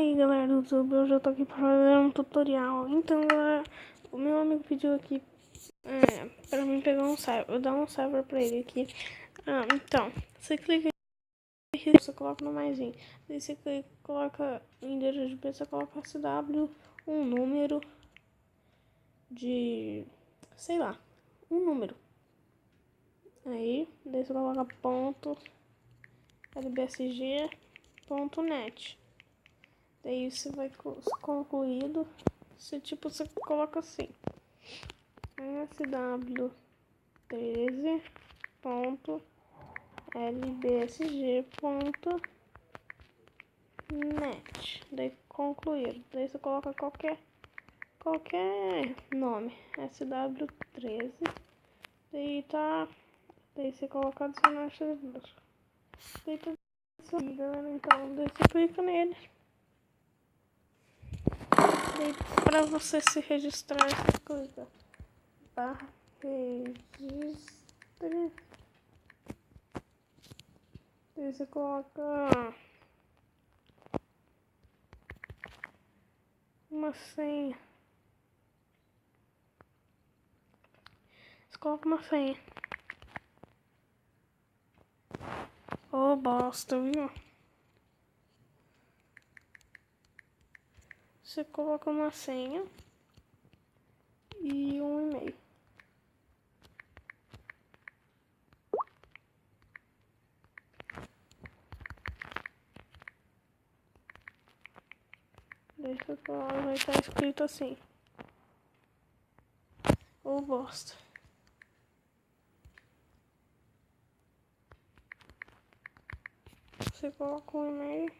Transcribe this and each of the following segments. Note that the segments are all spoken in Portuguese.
aí galera do YouTube, hoje eu tô aqui pra fazer um tutorial. Então galera, o meu amigo pediu aqui pra mim pegar um server, eu dar um server pra ele aqui. Então, você clica aqui, você coloca no maisinho. Daí você clica, coloca o endereço de IP, você coloca SW, um número de, sei lá, um número. Aí, daí você coloca ponto lbsg.net. Daí isso vai concluído. Você coloca assim: sw13.lbsg.net. Daí concluído. Daí você coloca qualquer nome. sw13. Daí tá. Daí você coloca adicionar servidor. Daí tá isso aí, galera. Então, daí você clica nele. Daí, para você se registrar, você clica barra registre. Daí você coloca uma senha. Você coloca uma senha. Ô, bosta, viu? Você coloca uma senha e um e-mail. Daí você coloca, vai estar escrito assim: ô, bosta. Você coloca um e-mail.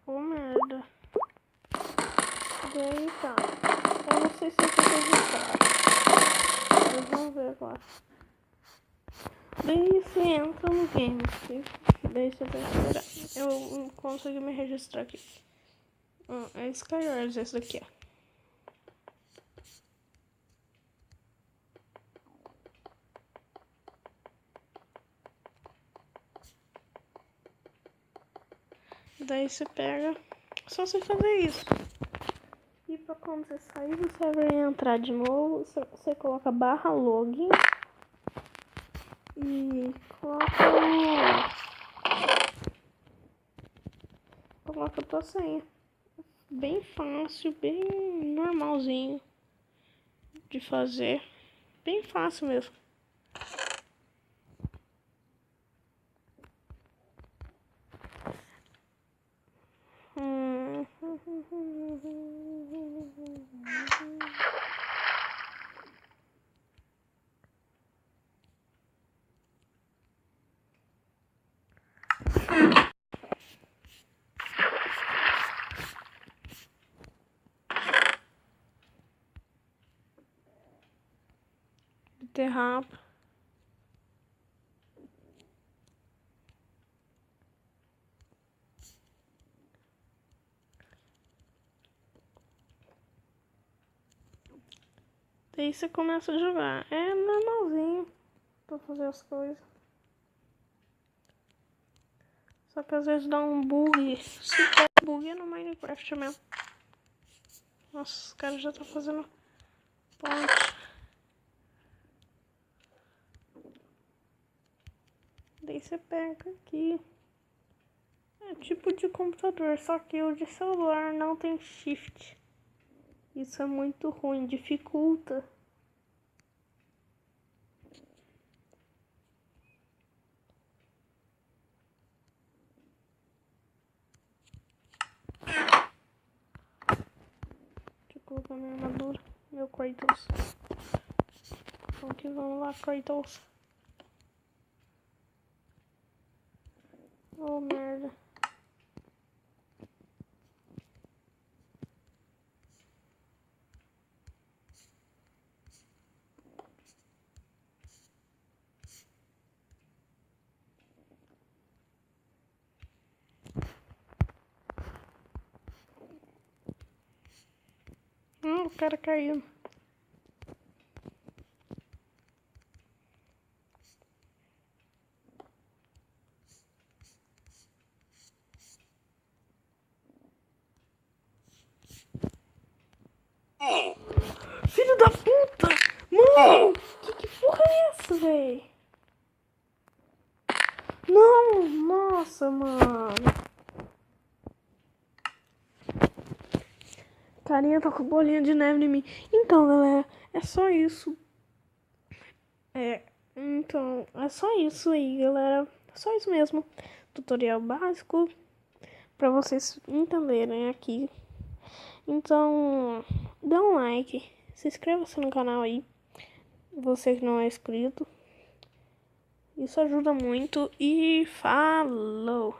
Ô, merda. Daí tá. Eu não sei se eu tô registrado. Vamos ver agora. Daí você entra no game. Daí você vai esperar. Eu consegui me registrar aqui. É Skywars esse daqui, ó. Daí você pega. Só você fazer isso. E pra quando você sair do server e entrar de novo, você coloca barra login. E coloca a tua senha. Bem fácil, bem normalzinho de fazer. Bem fácil mesmo. Derrapa. Daí você começa a jogar. É normalzinho pra fazer as coisas. Só que às vezes dá um bug. Se der bug é no Minecraft mesmo. Nossa, os caras já estão fazendo ponte. Daí você pega aqui. É tipo de computador, só que o de celular não tem shift. Isso é muito ruim, dificulta. Deixa eu colocar minha armadura, meu Kratos. Então aqui vamos lá, Kratos. Oh, merda. O cara caiu. Não! Que porra é essa, véi? Não! Nossa, mano. Carinha tá com bolinha de neve em mim. Então, galera, é só isso. Então, é só isso aí, galera. É só isso mesmo. Tutorial básico pra vocês entenderem aqui. Então, dá um like. Se inscreva-se no canal aí. Você que não é inscrito. Isso ajuda muito. E falou!